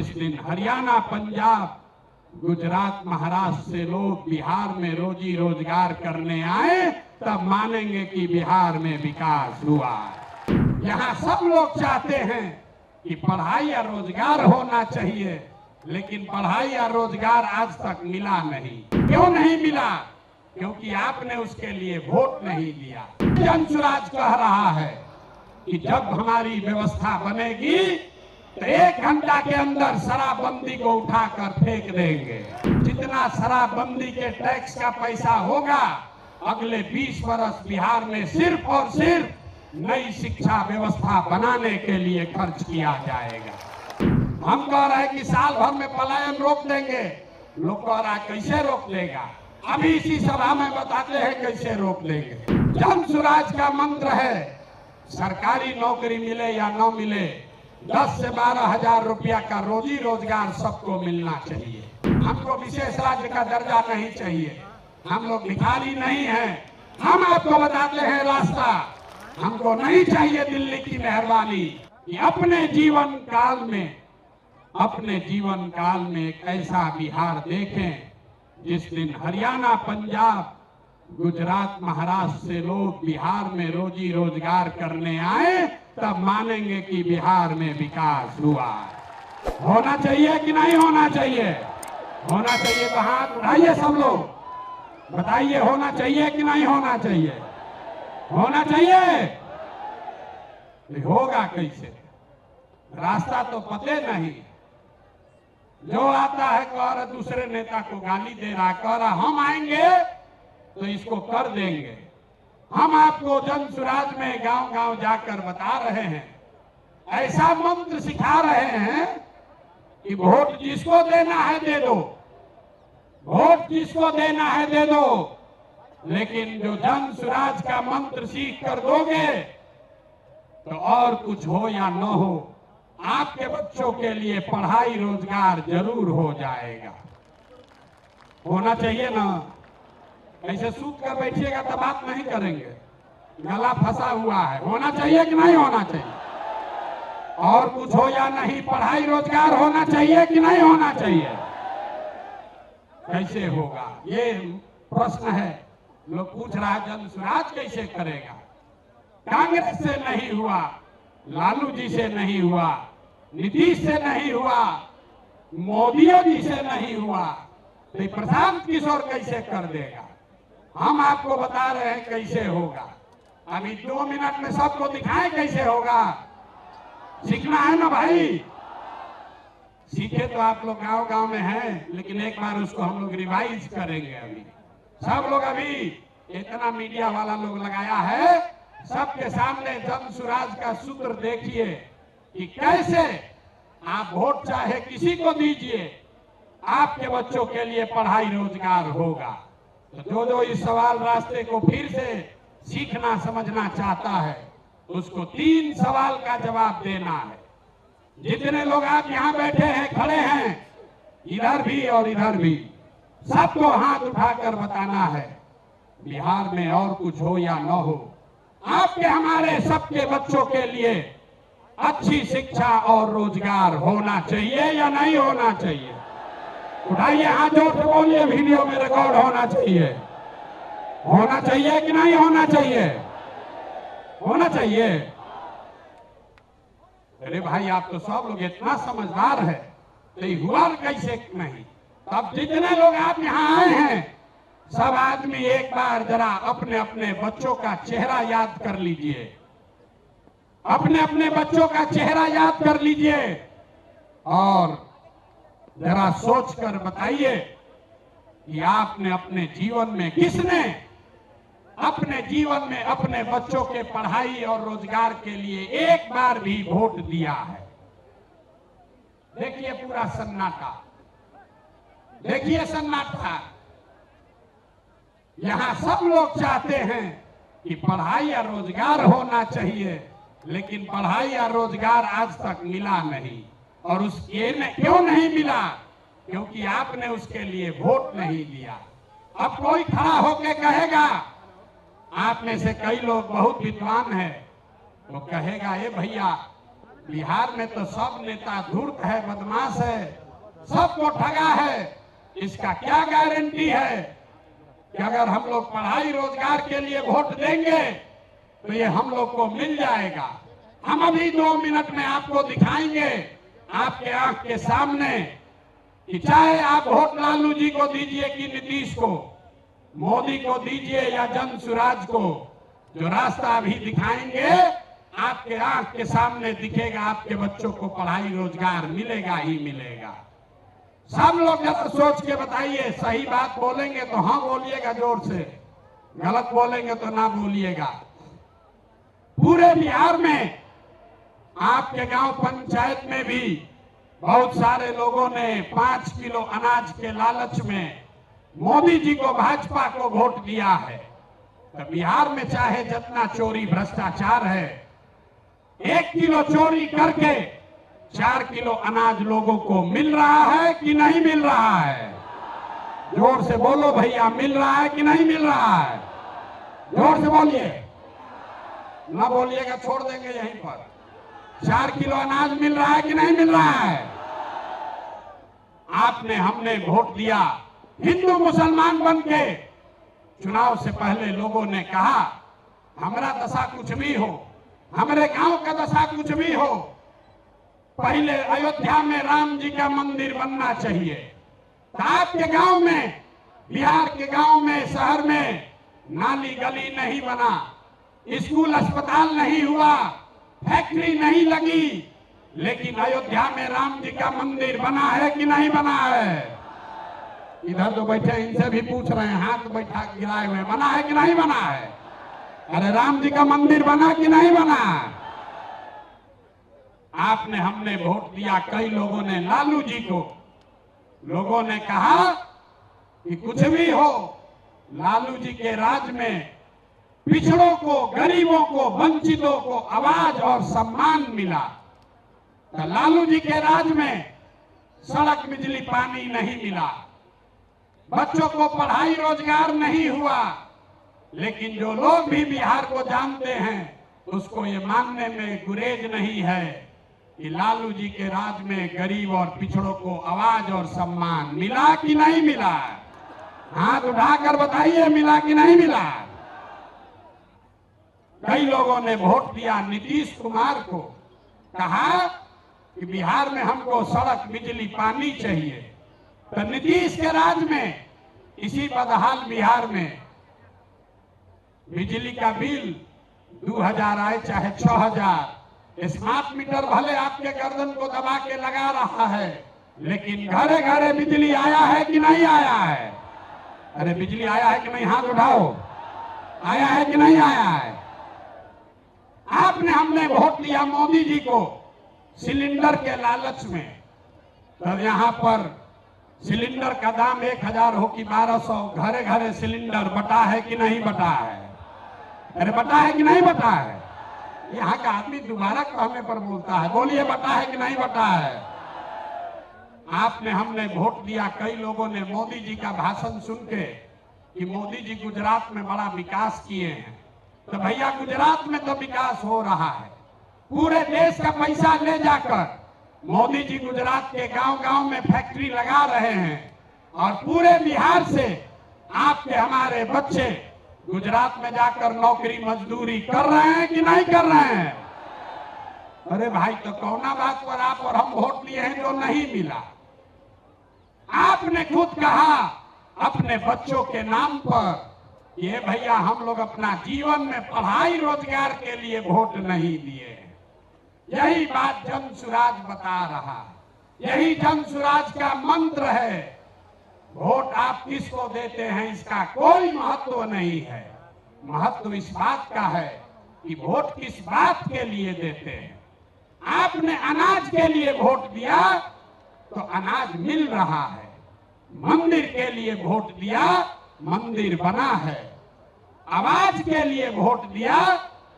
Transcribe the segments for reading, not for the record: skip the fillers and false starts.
जिस दिन हरियाणा, पंजाब, गुजरात, महाराष्ट्र से लोग बिहार में रोजी रोजगार करने आए, तब मानेंगे कि बिहार में विकास हुआ। यहाँ सब लोग चाहते हैं कि पढ़ाई या रोजगार होना चाहिए, लेकिन पढ़ाई या रोजगार आज तक मिला नहीं। क्यों नहीं मिला? क्योंकि आपने उसके लिए वोट नहीं दिया। जनसुराज कह रहा है कि जब हमारी व्यवस्था बनेगी तो 1 घंटा के अंदर शराबबंदी को उठाकर फेंक देंगे। जितना शराबबंदी के टैक्स का पैसा होगा, अगले 20 वर्ष बिहार में सिर्फ और सिर्फ नई शिक्षा व्यवस्था बनाने के लिए खर्च किया जाएगा। हम कह रहे हैं कि साल भर में पलायन रोक देंगे। लोग कह रहा है कैसे रोक देगा? अभी इसी सभा में बताते हैं कैसे रोक देंगे। जनसुराज का मंत्र है सरकारी नौकरी मिले या न मिले, 10 से 12 हजार रुपया का रोजी रोजगार सबको मिलना चाहिए। हमको विशेष राज्य का दर्जा नहीं चाहिए। हम लोग भिखारी नहीं हैं। हम आपको बताते हैं रास्ता। हमको नहीं चाहिए दिल्ली की मेहरबानी कि अपने जीवन काल में एक ऐसा बिहार देखें जिस दिन हरियाणा, पंजाब, गुजरात, महाराष्ट्र से लोग बिहार में रोजी रोजगार करने आए, तब मानेंगे कि बिहार में विकास हुआ। होना चाहिए कि नहीं होना चाहिए? होना चाहिए तो हाथ उठाइए सब लोग, बताइए होना चाहिए कि नहीं होना चाहिए? होना चाहिए। होगा कैसे? रास्ता तो पते नहीं। जो आता है कह रहा दूसरे नेता को गाली दे रहा, कह रहा हम आएंगे तो इसको कर देंगे। हम आपको जनसुराज में गांव गांव जाकर बता रहे हैं, ऐसा मंत्र सिखा रहे हैं कि वोट जिसको देना है दे दो, वोट जिसको देना है दे दो, लेकिन जो जनसुराज का मंत्र सीख कर दोगे तो और कुछ हो या न हो, आपके बच्चों के लिए पढ़ाई रोजगार जरूर हो जाएगा। होना चाहिए ना? ऐसे सूत कर बैठिएगा तो बात नहीं करेंगे, गला फंसा हुआ है। होना चाहिए कि नहीं होना चाहिए? और कुछ हो या नहीं, पढ़ाई रोजगार होना चाहिए कि नहीं होना चाहिए? कैसे होगा ये प्रश्न है। लोग पूछ रहा है जनसुराज कैसे करेगा? कांग्रेस से नहीं हुआ, लालू जी से नहीं हुआ, नीतीश से नहीं हुआ, मोदी जी से नहीं हुआ, तो प्रशांत किशोर कैसे कर देगा? हम आपको बता रहे हैं कैसे होगा। अभी 2 मिनट में सबको दिखाएं कैसे होगा। सीखना है ना भाई? सीखे तो आप लोग गांव गांव में हैं, लेकिन एक बार उसको हम लोग रिवाइज करेंगे। अभी सब लोग, अभी इतना मीडिया वाला लोग लगाया है, सबके सामने जनसुराज का सूत्र देखिए कि कैसे आप वोट चाहे किसी को दीजिए, आपके बच्चों के लिए पढ़ाई रोजगार होगा। तो जो इस सवाल रास्ते को फिर से सीखना समझना चाहता है, उसको 3 सवाल का जवाब देना है। जितने लोग आप यहाँ बैठे हैं, खड़े हैं, इधर भी और इधर भी, सबको हाथ उठाकर बताना है बिहार में और कुछ हो या न हो, आपके हमारे सबके बच्चों के लिए अच्छी शिक्षा और रोजगार होना चाहिए या नहीं होना चाहिए? उठाइए हाथ जोड़ के बोलिए, वीडियो में रिकॉर्ड होना चाहिए। होना चाहिए कि नहीं होना चाहिए? होना चाहिए। अरे भाई आप तो सब लोग इतना समझदार है, तो हुआ कैसे नहीं? तब जितने लोग आप यहाँ आए हैं, सब आदमी एक बार जरा अपने अपने बच्चों का चेहरा याद कर लीजिए। अपने अपने बच्चों का चेहरा याद कर लीजिए और जरा सोचकर बताइए कि आपने अपने जीवन में, किसने अपने जीवन में अपने बच्चों के पढ़ाई और रोजगार के लिए एक बार भी वोट दिया है? देखिए पूरा सन्नाटा, देखिए सन्नाटा। यहाँ सब लोग चाहते हैं कि पढ़ाई या रोजगार होना चाहिए, लेकिन पढ़ाई या रोजगार आज तक मिला नहीं। और उसके क्यों नहीं मिला? क्योंकि आपने उसके लिए वोट नहीं दिया। अब कोई खड़ा होके कहेगा, आप में से कई लोग बहुत विद्वान हैं, तो कहेगा ए भैया बिहार में तो सब नेता धूर्त है, बदमाश है, सबको ठगा है। इसका क्या गारंटी है कि अगर हम लोग पढ़ाई रोजगार के लिए वोट देंगे तो ये हम लोग को मिल जाएगा? हम अभी 2 मिनट में आपको दिखाएंगे आपके आंख के सामने कि चाहे आप वोट लालू जी को दीजिए कि नीतीश को, मोदी को दीजिए या जन सुराज को, जो रास्ता अभी दिखाएंगे आपके आंख के सामने दिखेगा। आपके बच्चों को पढ़ाई रोजगार मिलेगा ही मिलेगा। सब लोग जरा सोच के बताइए, सही बात बोलेंगे तो हाँ बोलिएगा जोर से, गलत बोलेंगे तो ना बोलिएगा। पूरे बिहार में आपके गांव पंचायत में भी बहुत सारे लोगों ने 5 किलो अनाज के लालच में मोदी जी को, भाजपा को वोट दिया है। तो बिहार में चाहे जितना चोरी भ्रष्टाचार है, 1 किलो चोरी करके 4 किलो अनाज लोगों को मिल रहा है कि नहीं मिल रहा है? जोर से बोलो भैया, मिल रहा है कि नहीं मिल रहा है? जोर से बोलिए, ना बोलिएगा छोड़ देंगे यहीं पर। 4 किलो अनाज मिल रहा है कि नहीं मिल रहा है? आपने, हमने वोट दिया हिंदू मुसलमान बन के। चुनाव से पहले लोगों ने कहा हमारा दशा कुछ भी हो, हमारे गांव का दशा कुछ भी हो, पहले अयोध्या में राम जी का मंदिर बनना चाहिए। तो आपके गांव में, बिहार के गांव में, शहर में नाली गली नहीं बना, स्कूल अस्पताल नहीं हुआ, फैक्ट्री नहीं लगी, लेकिन अयोध्या में राम जी का मंदिर बना है कि नहीं बना है? इधर जो बैठे इनसे भी पूछ रहे हैं, हाथ बैठा गिराए हुए, बना है कि नहीं बना है? अरे राम जी का मंदिर बना कि नहीं बना? आपने, हमने वोट दिया, कई लोगों ने लालू जी को। लोगों ने कहा कि कुछ भी हो, लालू जी के राज में पिछड़ों को, गरीबों को, वंचितों को आवाज और सम्मान मिला। तो लालू जी के राज में सड़क, बिजली, पानी नहीं मिला, बच्चों को पढ़ाई रोजगार नहीं हुआ। लेकिन जो लोग भी बिहार को जानते हैं उसको ये मानने में गुरेज नहीं है कि लालू जी के राज में गरीब और पिछड़ों को आवाज और सम्मान मिला कि नहीं मिला? हाथ उठाकर बताइए, मिला कि नहीं मिला? कई लोगों ने वोट दिया नीतीश कुमार को, कहा कि बिहार में हमको सड़क, बिजली, पानी चाहिए। तो नीतीश के राज में इसी बदहाल बिहार में बिजली का बिल 2000 आए चाहे 6000, स्मार्ट मीटर भले आपके गर्दन को दबा के लगा रहा है, लेकिन घरे घरे बिजली आया है कि नहीं आया है? अरे बिजली आया है कि नहीं? हाथ उठाओ, आया है कि नहीं आया है? आपने, हमने वोट दिया मोदी जी को सिलेंडर के लालच में। तो यहाँ पर सिलेंडर का दाम 1000 हो कि 1200, घरे घरे सिलेंडर बटा है कि नहीं बटा है? अरे बटा है कि नहीं बटा है? यहाँ का आदमी दोबारा कहने पर बोलता है, बोलिए बटा है कि नहीं बटा है? आपने, हमने वोट दिया, कई लोगों ने मोदी जी का भाषण सुन के कि मोदी जी गुजरात में बड़ा विकास किए हैं। तो भैया गुजरात में तो विकास हो रहा है, पूरे देश का पैसा ले जाकर मोदी जी गुजरात के गांव गांव में फैक्ट्री लगा रहे हैं, और पूरे बिहार से आपके, हमारे बच्चे गुजरात में जाकर नौकरी मजदूरी कर रहे हैं कि नहीं कर रहे हैं? अरे भाई, तो कौना बात पर आप और हम वोट लिए हैं जो नहीं मिला? आपने खुद कहा अपने बच्चों के नाम पर, ये भैया हम लोग अपना जीवन में पढ़ाई रोजगार के लिए वोट नहीं दिए। यही बात जन सुराज बता रहा, यही जन सुराज का मंत्र है। वोट आप किसको देते हैं इसका कोई महत्व नहीं है। महत्व इस बात का है कि वोट किस बात के लिए देते हैं। आपने अनाज के लिए वोट दिया तो अनाज मिल रहा है, मंदिर के लिए वोट दिया, मंदिर बना है, आवाज के लिए वोट दिया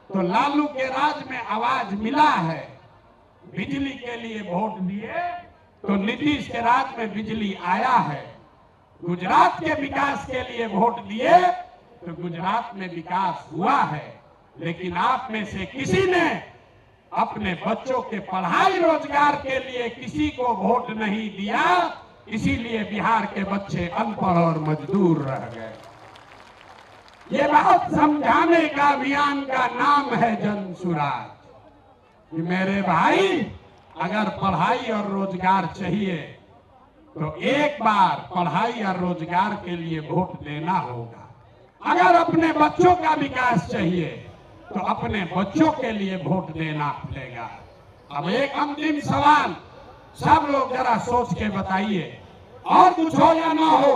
तो लालू के राज में आवाज मिला है, बिजली के लिए वोट दिए तो नीतीश के राज में बिजली आया है, गुजरात के विकास के लिए वोट दिए तो गुजरात में विकास हुआ है। लेकिन आप में से किसी ने अपने बच्चों के पढ़ाई रोजगार के लिए किसी को वोट नहीं दिया, इसीलिए बिहार के बच्चे अनपढ़ और मजदूर रह गए। ये बात समझाने का अभियान का नाम है जन सुराज कि मेरे भाई, अगर पढ़ाई और रोजगार चाहिए तो एक बार पढ़ाई और रोजगार के लिए वोट देना होगा। अगर अपने बच्चों का विकास चाहिए तो अपने बच्चों के लिए वोट देना पड़ेगा। अब एक अंतिम सवाल, सब लोग जरा सोच के बताइए, और कुछ हो या ना हो,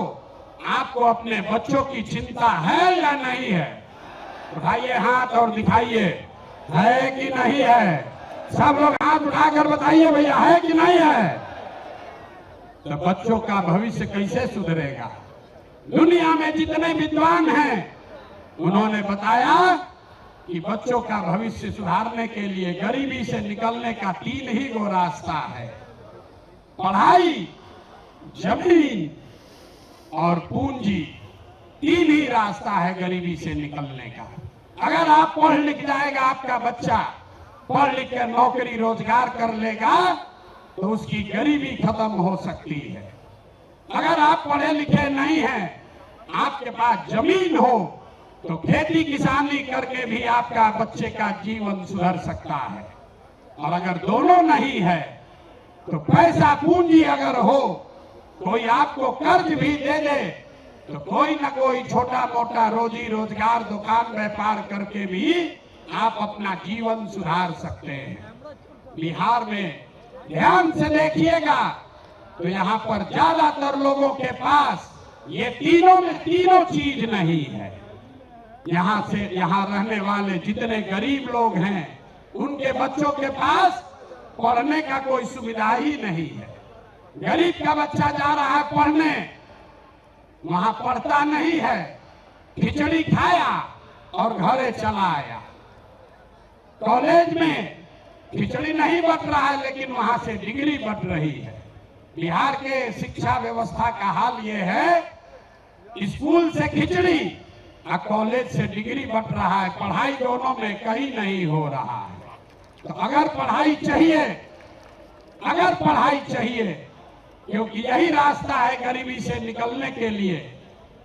आपको अपने बच्चों की चिंता है या नहीं है? उठाइए हाथ और दिखाइए, है कि नहीं है? सब लोग हाथ उठाकर बताइए भैया, है कि नहीं है? तो बच्चों का भविष्य कैसे सुधरेगा? दुनिया में जितने विद्वान हैं उन्होंने बताया कि बच्चों का भविष्य सुधारने के लिए गरीबी से निकलने का 3 ही गो रास्ता है, पढ़ाई, जमीन और पूंजी। 3 ही रास्ता है गरीबी से निकलने का। अगर आप पढ़ लिख जाएगा, आपका बच्चा पढ़ लिख कर नौकरी रोजगार कर लेगा तो उसकी गरीबी खत्म हो सकती है। अगर आप पढ़े लिखे नहीं हैं, आपके पास जमीन हो तो खेती किसानी करके भी आपका बच्चे का जीवन सुधर सकता है। और अगर दोनों नहीं है तो पैसा पूंजी अगर हो, कोई आपको कर्ज भी दे दे तो कोई ना कोई छोटा मोटा रोजी रोजगार दुकान व्यापार करके भी आप अपना जीवन सुधार सकते हैं। बिहार में ध्यान से देखिएगा तो यहाँ पर ज्यादातर लोगों के पास ये तीनों में तीनों चीज नहीं है। यहाँ रहने वाले जितने गरीब लोग हैं उनके बच्चों के पास पढ़ने का कोई सुविधा ही नहीं है। गरीब का बच्चा जा रहा है पढ़ने, वहां पढ़ता नहीं है, खिचड़ी खाया और घरे चला आया। कॉलेज में खिचड़ी नहीं बट रहा है लेकिन वहां से डिग्री बट रही है। बिहार के शिक्षा व्यवस्था का हाल ये है, स्कूल से खिचड़ी और कॉलेज से डिग्री बट रहा है, पढ़ाई दोनों में कहीं नहीं हो रहा है। तो अगर पढ़ाई चाहिए क्योंकि यही रास्ता है गरीबी से निकलने के लिए,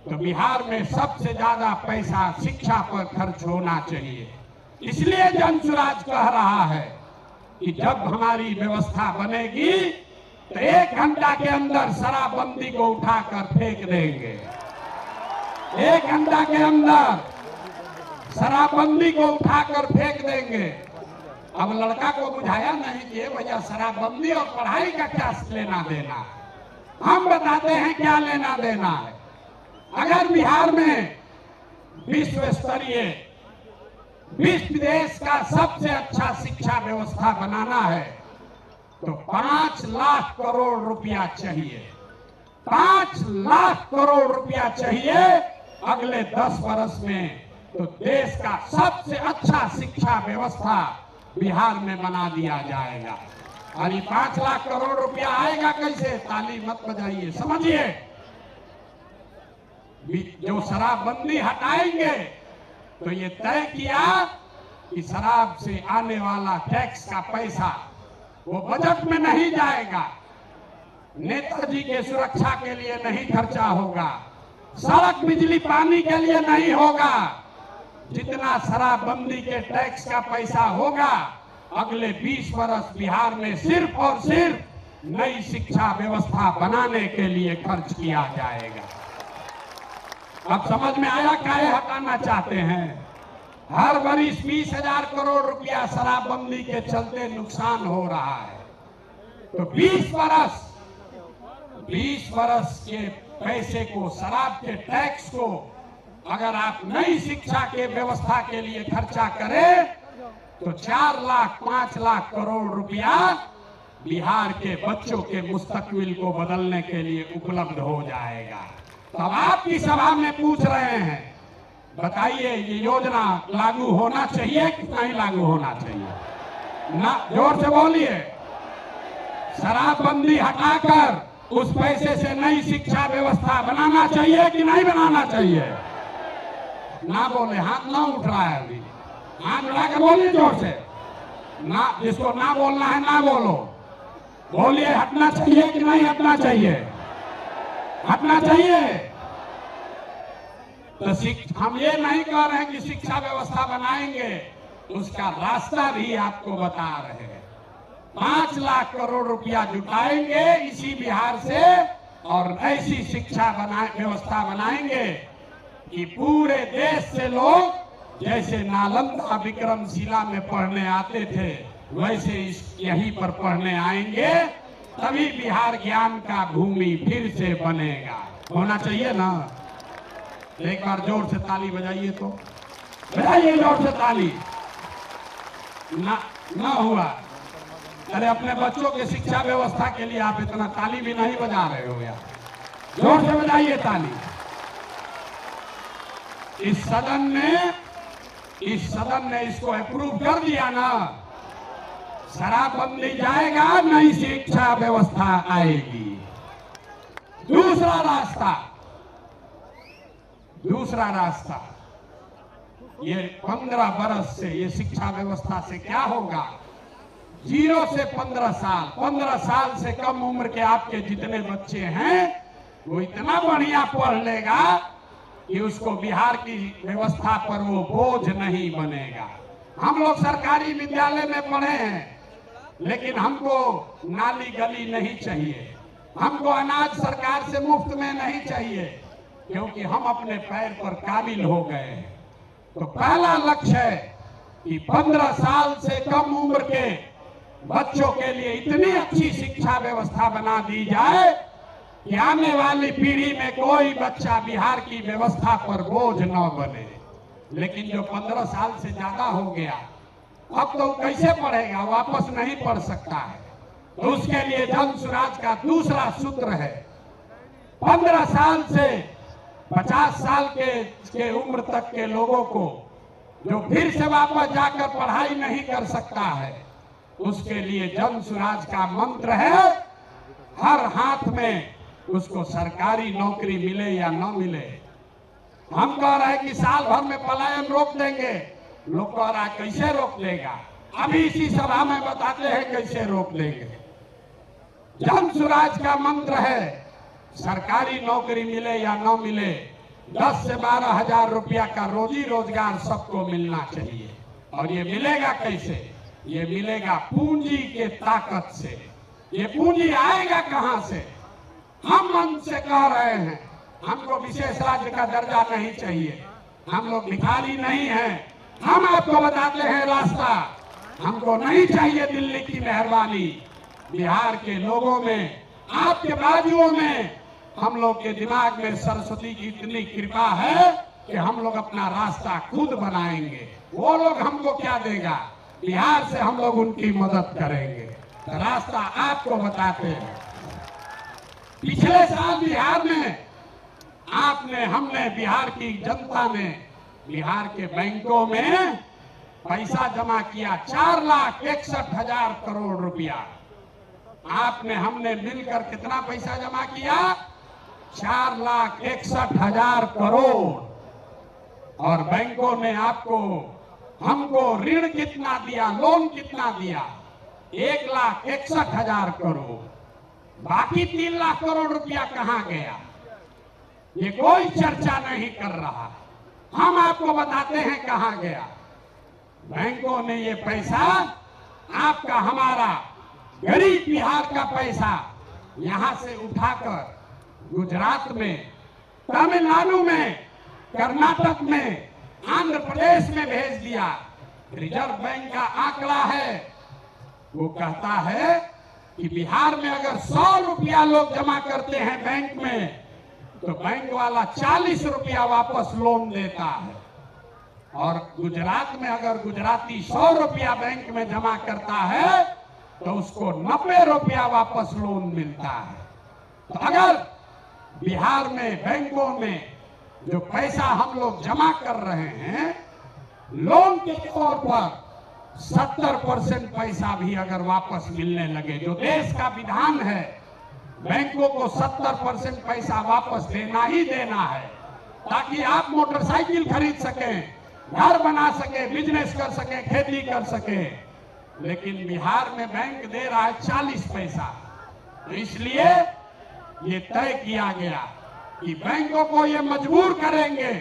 तो बिहार में सबसे ज्यादा पैसा शिक्षा पर खर्च होना चाहिए। इसलिए जन सुराज कह रहा है कि जब हमारी व्यवस्था बनेगी तो 1 घंटा के अंदर शराबबंदी को उठाकर फेंक देंगे। 1 घंटा के अंदर शराबबंदी को उठाकर फेंक देंगे। अब लड़का को बुझाया नहीं कि भैया शराबबंदी और पढ़ाई का क्या लेना देना, हम बताते हैं क्या लेना देना है। अगर बिहार में विश्व स्तरीय, विश्व देश का सबसे अच्छा शिक्षा व्यवस्था बनाना है तो 5 लाख करोड़ रुपया चाहिए। 5 लाख करोड़ रुपया चाहिए अगले 10 वर्ष में, तो देश का सबसे अच्छा शिक्षा व्यवस्था बिहार में बना दिया जाएगा। और ये 5 लाख करोड़ रुपया आएगा कैसे? ताली मत बजाइए, समझिए। जो शराबबंदी हटाएंगे तो ये तय किया कि शराब से आने वाला टैक्स का पैसा वो बजट में नहीं जाएगा, नेताजी के सुरक्षा के लिए नहीं खर्चा होगा, सड़क बिजली पानी के लिए नहीं होगा। जितना शराबबंदी के टैक्स का पैसा होगा अगले 20 वर्ष बिहार में सिर्फ और सिर्फ नई शिक्षा व्यवस्था बनाने के लिए खर्च किया जाएगा। अब समझ में आया काहे हटाना चाहते हैं? हर वर्ष 20,000 करोड़ रुपया शराबबंदी के चलते नुकसान हो रहा है, तो 20 वर्ष के पैसे को, शराब के टैक्स को अगर आप नई शिक्षा के व्यवस्था के लिए खर्चा करें तो 4 लाख 5 लाख करोड़ रुपया बिहार के बच्चों के मुस्तकबिल को बदलने के लिए उपलब्ध हो जाएगा। तो अब आपकी सभा में पूछ रहे हैं, बताइए ये योजना लागू होना चाहिए कि नहीं लागू होना चाहिए? ना, जोर से बोलिए। शराबबंदी हटाकर उस पैसे से नई शिक्षा व्यवस्था बनाना चाहिए कि नहीं बनाना चाहिए? ना बोले, हाथ ना उठ रहा है अभी, हाथ उठा के बोलिए जोर से। ना, जिसको ना बोलना है ना बोलो, बोलिए। हटना चाहिए कि नहीं हटना चाहिए? हटना चाहिए। तो हम ये नहीं कह रहे हैं कि शिक्षा व्यवस्था बनाएंगे, उसका रास्ता भी आपको बता रहे हैं। 5 लाख करोड़ रुपया जुटाएंगे इसी बिहार से और ऐसी शिक्षा व्यवस्था बनाएंगे कि पूरे देश से लोग जैसे नालंदा विक्रमशिला में पढ़ने आते थे वैसे यहीं पर पढ़ने आएंगे, तभी बिहार ज्ञान का भूमि फिर से बनेगा। होना चाहिए ना? एक बार जोर से ताली बजाइए, तो बजाइए जोर से ताली। ना हुआ। अरे अपने बच्चों के शिक्षा व्यवस्था के लिए आप इतना ताली भी नहीं बजा रहे हो यार, जोर से बजाइए ताली। इस सदन ने इसको अप्रूव कर दिया ना, शराबबंदी जाएगा, नई शिक्षा व्यवस्था आएगी। दूसरा रास्ता, ये 15 बरस से ये शिक्षा व्यवस्था से क्या होगा? 0 से 15 साल से कम उम्र के आपके जितने बच्चे हैं वो इतना बढ़िया पढ़ लेगा कि उसको बिहार की व्यवस्था पर वो बोझ नहीं बनेगा। हम लोग सरकारी विद्यालय में पढ़े हैं, लेकिन हमको नाली गली नहीं चाहिए, हमको अनाज सरकार से मुफ्त में नहीं चाहिए, क्योंकि हम अपने पैर पर काबिल हो गए हैं। तो पहला लक्ष्य है कि 15 साल से कम उम्र के बच्चों के लिए इतनी अच्छी शिक्षा व्यवस्था बना दी जाए कि आने वाली पीढ़ी में कोई बच्चा बिहार की व्यवस्था पर बोझ न बने। लेकिन जो 15 साल से ज्यादा हो गया, अब तो कैसे पढ़ेगा? वापस नहीं पढ़ सकता है। तो उसके लिए जन स्वराज का दूसरा सूत्र है, 15 साल से 50 साल के उम्र तक के लोगों को जो फिर से वापस जाकर पढ़ाई नहीं कर सकता है, उसके लिए जन स्वराज का मंत्र है, हर हाथ में उसको सरकारी नौकरी मिले या न मिले। हम कह रहे हैं कि साल भर में पलायन रोक देंगे, लोग कह रहा है कैसे रोक देगा? अभी इसी सभा में बताते हैं कैसे रोक देंगे। जन स्वराज का मंत्र है, सरकारी नौकरी मिले या न मिले, 10 से 12 हजार रुपया का रोजी रोजगार सबको मिलना चाहिए। और ये मिलेगा कैसे? ये मिलेगा पूंजी के ताकत से। ये पूंजी आएगा कहां से? हम मन से कह रहे हैं, हमको विशेष राज्य का दर्जा नहीं चाहिए, हम लोग भिखारी नहीं हैं। हम आपको बताते हैं रास्ता, हमको नहीं चाहिए दिल्ली की मेहरबानी। बिहार के लोगों में, आपके बाजुओं में, हम लोग के दिमाग में सरस्वती की इतनी कृपा है कि हम लोग अपना रास्ता खुद बनाएंगे। वो लोग हमको क्या देगा? बिहार से हम लोग उनकी मदद करेंगे। तो रास्ता आपको बताते हैं। पिछले साल बिहार में हमने बिहार की जनता ने बिहार के बैंकों में पैसा जमा किया, 4,61,000 करोड़ रुपया। हमने मिलकर कितना पैसा जमा किया? 4,61,000 करोड़। और बैंकों ने हमको ऋण कितना दिया, लोन कितना दिया? 1,61,000 करोड़। बाकी 3 लाख करोड़ रुपया कहां गया? ये कोई चर्चा नहीं कर रहा। हम आपको बताते हैं कहां गया। बैंकों ने ये पैसा, आपका हमारा गरीब बिहार का पैसा यहां से उठाकर गुजरात में, तमिलनाडु में, कर्नाटक में, आंध्र प्रदेश में भेज दिया। रिजर्व बैंक का आंकड़ा है, वो कहता है कि बिहार में अगर 100 रुपया लोग जमा करते हैं बैंक में, तो बैंक वाला 40 रुपया वापस लोन देता है। और गुजरात में अगर गुजराती 100 रुपया बैंक में जमा करता है तो उसको 90 रुपया वापस लोन मिलता है। तो अगर बिहार में बैंकों में जो पैसा हम लोग जमा कर रहे हैं लोन के तौर पर, 70% पैसा भी अगर वापस मिलने लगे, जो देश का विधान है, बैंकों को 70% पैसा वापस देना ही देना है, ताकि आप मोटरसाइकिल खरीद सकें, घर बना सके, बिजनेस कर सके, खेती कर सके। लेकिन बिहार में बैंक दे रहा है 40 पैसा। तो इसलिए ये तय किया गया कि बैंकों को ये मजबूर करेंगे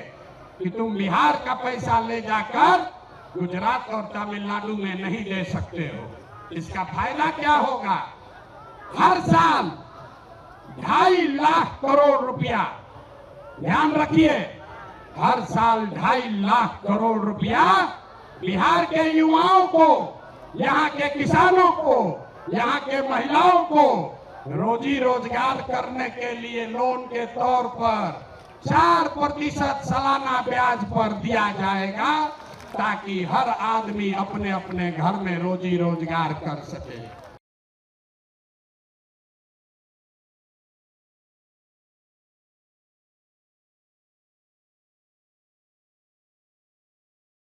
कि तुम बिहार का पैसा ले जाकर गुजरात और तमिलनाडु में नहीं दे सकते हो। इसका फायदा क्या होगा? हर साल 2.5 लाख करोड़ रुपया, ध्यान रखिए, हर साल 2.5 लाख करोड़ रुपया बिहार के युवाओं को, यहाँ के किसानों को, यहाँ के महिलाओं को रोजी रोजगार करने के लिए लोन के तौर पर 4% सालाना ब्याज पर दिया जाएगा, ताकि हर आदमी अपने अपने घर में रोजी रोजगार कर सके।